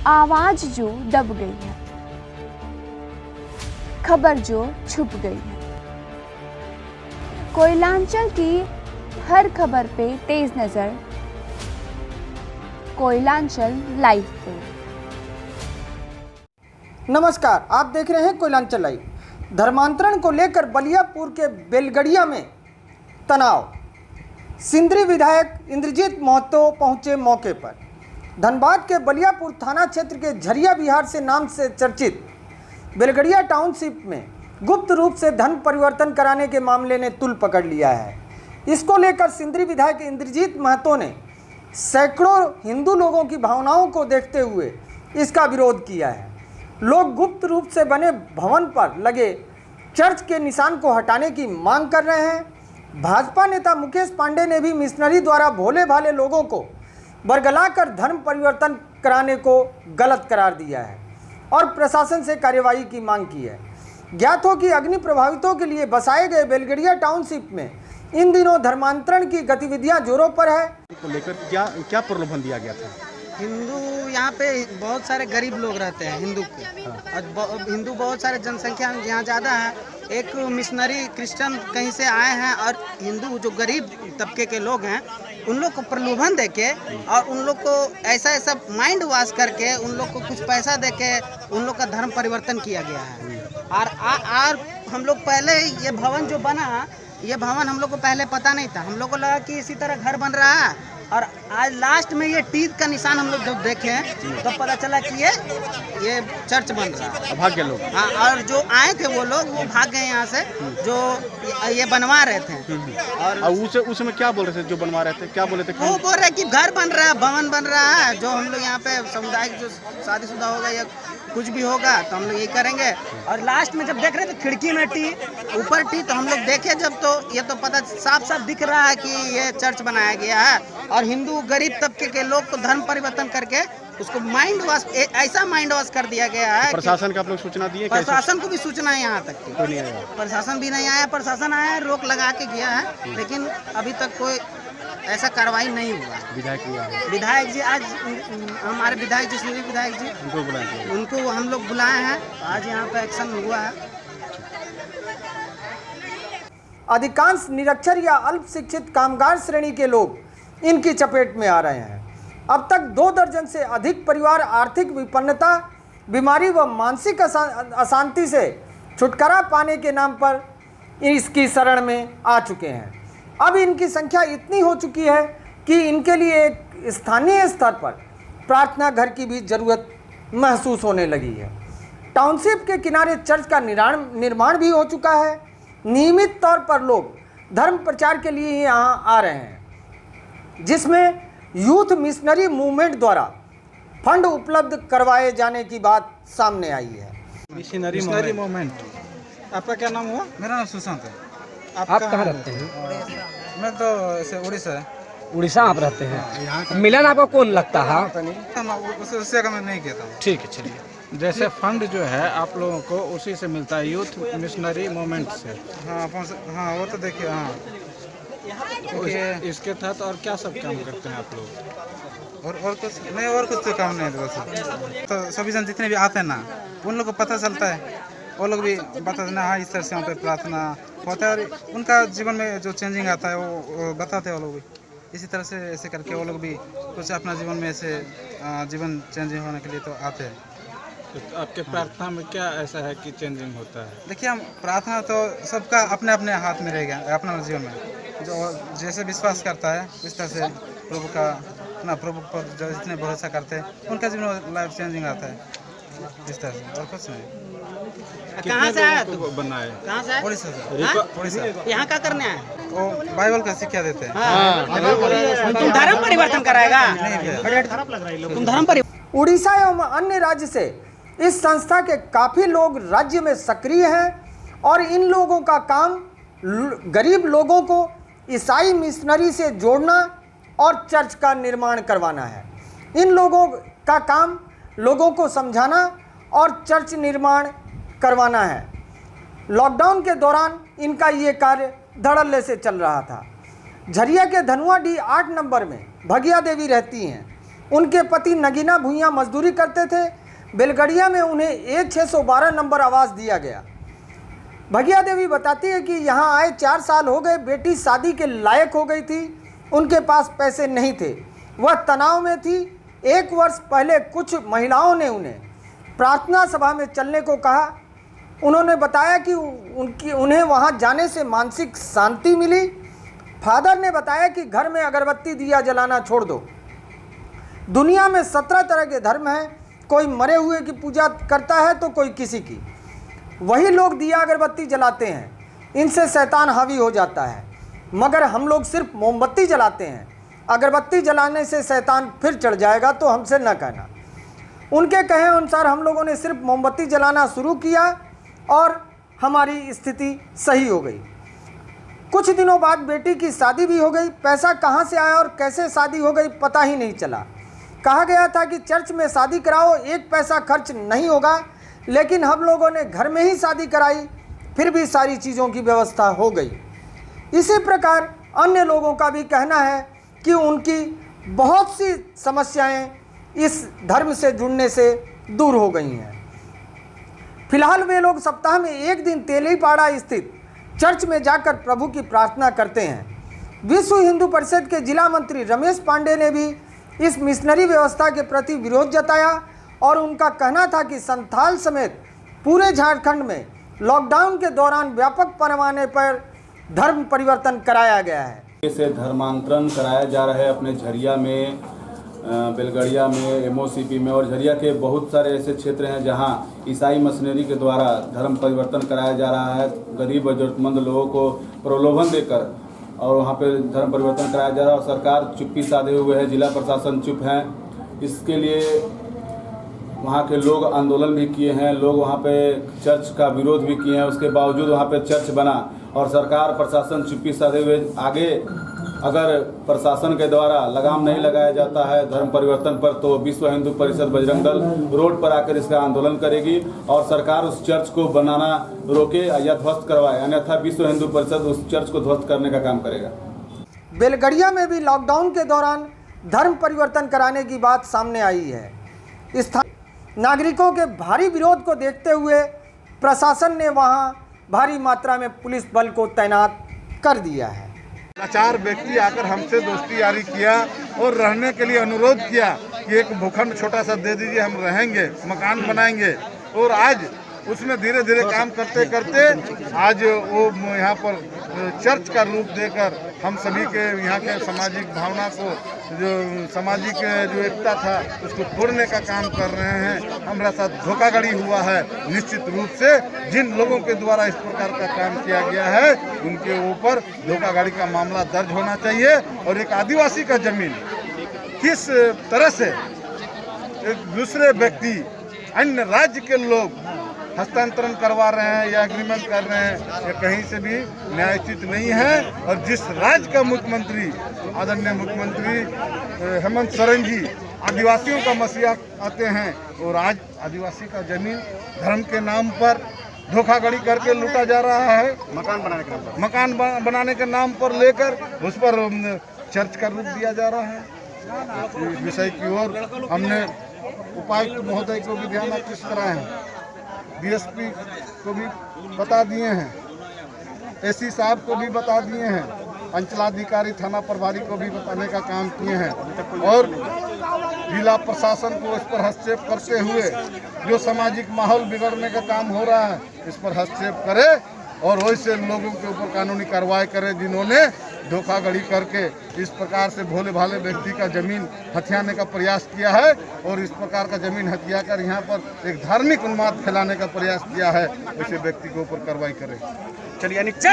आवाज जो दब गई है, खबर जो छुप गई है। कोयलांचल की हर खबर पे तेज नजर, कोयलांचल लाइव पे। नमस्कार, आप देख रहे हैं कोयलांचल लाइव। धर्मांतरण को लेकर बलियापुर के बेलगड़िया में तनाव। सिंदरी विधायक इंद्रजीत महतो पहुंचे मौके पर। धनबाद के बलियापुर थाना क्षेत्र के झरिया बिहार से नाम से चर्चित बेलगड़िया टाउनशिप में गुप्त रूप से धन परिवर्तन कराने के मामले ने तूल पकड़ लिया है। इसको लेकर सिंदरी विधायक इंद्रजीत महतो ने सैकड़ों हिंदू लोगों की भावनाओं को देखते हुए इसका विरोध किया है। लोग गुप्त रूप से बने भवन पर लगे चर्च के निशान को हटाने की मांग कर रहे हैं। भाजपा नेता मुकेश पांडे ने भी मिशनरी द्वारा भोले भाले लोगों को बरगलाकर धर्म परिवर्तन कराने को गलत करार दिया है और प्रशासन से कार्यवाही की मांग की है। ज्ञात हो कि अग्नि प्रभावितों के लिए बसाए गए बेलगड़िया टाउनशिप में इन दिनों धर्मांतरण की गतिविधियां जोरों पर है। को लेकर क्या प्रलोभन दिया गया था? हिंदू यहाँ पे बहुत सारे गरीब लोग रहते हैं हिंदू के, और हिंदू बहुत सारे जनसंख्या यहाँ ज़्यादा है। एक मिशनरी क्रिश्चियन कहीं से आए हैं और हिंदू जो गरीब तबके के लोग हैं उन लोग को प्रलोभन देके और उन लोग को ऐसा माइंड वॉश करके उन लोग को कुछ पैसा देके उन लोग का धर्म परिवर्तन किया गया है। और हम लोग पहले ये भवन जो बना, ये भवन हम लोग को पहले पता नहीं था। हम लोग को लगा कि इसी तरह घर बन रहा है, और आज लास्ट में ये टीथ का निशान हम लोग जब देखे तो पता चला कि ये चर्च बन रहा है। भाग गए लोग। हाँ, और जो आए थे वो लोग वो भाग गए यहाँ से, जो ये बनवा रहे थे। और उसमें क्या बोल रहे थे जो बनवा रहे थे? क्या बोले थे? वो बोल रहे कि घर बन रहा है, भवन बन रहा है, जो हम लोग यहाँ पे सामुदायिक जो शादीशुदा होगा या कुछ भी होगा तो हम लोग ये करेंगे। और लास्ट में जब देख रहे थे खिड़की में टी, ऊपर टी, तो हम लोग देखे जब तो ये तो पता साफ साफ दिख रहा है कि ये चर्च बनाया गया है और हिंदू गरीब तबके के लोग को धर्म परिवर्तन करके उसको माइंड वॉश, ऐसा माइंड वॉश कर दिया गया है। प्रशासन का आप लोग सूचना दिए? प्रशासन को भी सूचना है यहाँ तक कोई नहीं आया। प्रशासन भी नहीं आया। प्रशासन आया, रोक लगा के गया है, लेकिन अभी तक कोई ऐसा कार्रवाई नहीं हुआ। विधायक जी आज हमारे विधायक जी, सिंदरी विधायक जी, उनको हम लोग बुलाए हैं, आज यहाँ पे एक्शन हुआ है। अधिकांश निरक्षर या अल्प शिक्षित कामगार श्रेणी के लोग इनकी चपेट में आ रहे हैं। अब तक 2 दर्जन से अधिक परिवार आर्थिक विपन्नता, बीमारी व मानसिक अशांति से छुटकारा पाने के नाम पर इसकी शरण में आ चुके हैं। अब इनकी संख्या इतनी हो चुकी है कि इनके लिए एक स्थानीय स्तर पर प्रार्थना घर की भी जरूरत महसूस होने लगी है। टाउनशिप के किनारे चर्च का निर्माण भी हो चुका है। नियमित तौर पर लोग धर्म प्रचार के लिए यहाँ आ रहे हैं, जिसमें यूथ मिशनरी मूवमेंट द्वारा फंड उपलब्ध करवाए जाने की बात सामने आई है। Missionary movement. आपका क्या नाम हुआ? मेरा नाम सुशांत है। आप कहाँ रहते हैं? मैं तो ऐसे उड़ीसा है। उड़ीसा आप रहते हैं। मिलन आपको कौन लगता है? उससे का मैं नहीं कहता हूँ। ठीक है, चलिए। जैसे फंड जो है आप लोगों को उसी से मिलता है, यूथ मिशनरी मूवमेंट से। हाँ वो तो देखिए। हाँ तो इसके तहत और क्या सब काम करते हैं आप लोग? और कुछ नहीं, और कुछ तो काम नहीं है बस। तो सभी जन जितने भी आते हैं ना, उन लोग को पता चलता है, वो लोग भी बताते ना, हाँ इस तरह से यहाँ पे प्रार्थना होता है, और उनका जीवन में जो चेंजिंग आता है वो बताते हैं वो लोग भी। इसी तरह से ऐसे करके वो लोग भी कुछ अपना जीवन में ऐसे जीवन चेंजिंग होने के लिए तो आते हैं। तो आपके प्रार्थना में क्या ऐसा है कि चेंजिंग होता है? देखिए, हम प्रार्थना तो सबका अपने अपने हाथ में रहेगा। अपना जीवन में जो जैसे विश्वास करता है इस तरह से प्रभु पर जो जितने भरोसा करते हैं उनका जीवन में लाइफ चेंजिंग आता है, इस तरह से, और कुछ नहीं। कहाँ से आया तू? बनाए कहाँ से? उड़ीसा से। उड़ीसा। यहाँ क्या करने आए? वो बाइबल का शिक्षा देते हैं। तुम धर्म परिवर्तन कराएगा? तुम धर्म परिवर्तन। उड़ीसा एवं अन्य राज्य से इस संस्था के काफ़ी लोग राज्य में सक्रिय हैं और इन लोगों का काम गरीब लोगों को ईसाई मिशनरी से जोड़ना और चर्च का निर्माण करवाना है। इन लोगों का काम लोगों को समझाना और चर्च निर्माण करवाना है। लॉकडाउन के दौरान इनका ये कार्य धड़ल्ले से चल रहा था। झरिया के धनुआ डी 8 नंबर में भगिया देवी रहती हैं। उनके पति नगीना भूइयां मजदूरी करते थे। बेलगड़िया में उन्हें A612 नंबर आवास दिया गया। भगिया देवी बताती है कि यहाँ आए 4 साल हो गए, बेटी शादी के लायक हो गई थी, उनके पास पैसे नहीं थे, वह तनाव में थी। 1 वर्ष पहले कुछ महिलाओं ने उन्हें प्रार्थना सभा में चलने को कहा। उन्होंने बताया कि उन्हें वहां जाने से मानसिक शांति मिली। फादर ने बताया कि घर में अगरबत्ती दिया जलाना छोड़ दो। दुनिया में 17 तरह के धर्म हैं, कोई मरे हुए की पूजा करता है तो कोई किसी की। वही लोग दिया अगरबत्ती जलाते हैं, इनसे शैतान हावी हो जाता है, मगर हम लोग सिर्फ मोमबत्ती जलाते हैं। अगरबत्ती जलाने से शैतान फिर चढ़ जाएगा तो हमसे न कहना। उनके कहे अनुसार हम लोगों ने सिर्फ मोमबत्ती जलाना शुरू किया और हमारी स्थिति सही हो गई। कुछ दिनों बाद बेटी की शादी भी हो गई। पैसा कहाँ से आया और कैसे शादी हो गई पता ही नहीं चला। कहा गया था कि चर्च में शादी कराओ, 1 पैसा खर्च नहीं होगा, लेकिन हम लोगों ने घर में ही शादी कराई, फिर भी सारी चीज़ों की व्यवस्था हो गई। इसी प्रकार अन्य लोगों का भी कहना है कि उनकी बहुत सी समस्याएं इस धर्म से जुड़ने से दूर हो गई हैं। फिलहाल वे लोग सप्ताह में 1 दिन तेलीपाड़ा स्थित चर्च में जाकर प्रभु की प्रार्थना करते हैं। विश्व हिंदू परिषद के जिला मंत्री रमेश पांडे ने भी इस मिशनरी व्यवस्था के प्रति विरोध जताया और उनका कहना था कि संथाल समेत पूरे झारखंड में लॉकडाउन के दौरान व्यापक पैमाने पर धर्म परिवर्तन कराया गया है। से धर्मांतरण कराया जा रहा है अपने झरिया में, बेलगड़िया में, MOCP में और झरिया के बहुत सारे ऐसे क्षेत्र हैं जहां ईसाई मिशनरी के द्वारा धर्म परिवर्तन कराया जा रहा है। गरीब और जरूरतमंद लोगों को प्रलोभन देकर और वहां पे धर्म परिवर्तन कराया जा रहा है और सरकार चुप्पी साधे हुए है, जिला प्रशासन चुप है। इसके लिए वहाँ के लोग आंदोलन भी किए हैं, लोग वहाँ पे चर्च का विरोध भी किए हैं। उसके बावजूद वहाँ पे चर्च बना और सरकार प्रशासन चुप्पी साधे हुए आगे अगर प्रशासन के द्वारा लगाम नहीं लगाया जाता है धर्म परिवर्तन पर तो विश्व हिंदू परिषद बजरंग दल रोड पर आकर इसका आंदोलन करेगी और सरकार उस चर्च को बनाना रोके या ध्वस्त करवाए, अन्यथा विश्व हिंदू परिषद उस चर्च को ध्वस्त करने का काम करेगा। बेलगड़िया में भी लॉकडाउन के दौरान धर्म परिवर्तन कराने की बात सामने आई है। स्थानीय नागरिकों के भारी विरोध को देखते हुए प्रशासन ने वहां भारी मात्रा में पुलिस बल को तैनात कर दिया है। 4 व्यक्ति आकर हमसे दोस्ती यारी किया और रहने के लिए अनुरोध किया कि एक भूखंड छोटा सा दे दीजिए, हम रहेंगे, मकान बनाएंगे। और आज उसमें धीरे धीरे काम करते करते आज वो यहाँ पर चर्च का रूप देकर हम सभी के यहाँ के सामाजिक भावना को, जो सामाजिक जो एकता था उसको तोड़ने का काम कर रहे हैं। हमारे साथ धोखाधड़ी हुआ है। निश्चित रूप से जिन लोगों के द्वारा इस प्रकार का काम किया गया है उनके ऊपर धोखाधड़ी का मामला दर्ज होना चाहिए। और एक आदिवासी का जमीन किस तरह से एक दूसरे व्यक्ति, अन्य राज्य के लोग हस्तांतरण करवा रहे हैं या एग्रीमेंट कर रहे हैं, ये कहीं से भी न्यायोचित नहीं है। और जिस राज्य का मुख्यमंत्री, आदरणीय मुख्यमंत्री हेमंत सोरेन जी आदिवासियों का मसीहा आते हैं और आज आदिवासी का जमीन धर्म के नाम पर धोखाधड़ी करके लूटा जा रहा है। मकान बनाने के नाम पर लेकर उस पर चर्च का रूप दिया जा रहा है। इस विषय की ओर हमने उपायुक्त महोदय को भी ध्यान आकृष्ट कराए हैं, DSP को भी बता दिए हैं, SC साहब को भी बता दिए हैं, अंचलाधिकारी थाना प्रभारी को भी बताने का काम किए हैं। और जिला प्रशासन को इस पर हस्तक्षेप करते हुए जो सामाजिक माहौल बिगड़ने का काम हो रहा है इस पर हस्तक्षेप करे और वैसे लोगों के ऊपर कानूनी कार्रवाई करे जिन्होंने धोखाधड़ी करके इस प्रकार से भोले भाले व्यक्ति का जमीन हथियाने का प्रयास किया है और इस प्रकार का जमीन हथिया कर यहाँ पर एक धार्मिक उन्माद फैलाने का प्रयास किया है। ऐसे व्यक्ति के ऊपर कार्रवाई करे। चलिए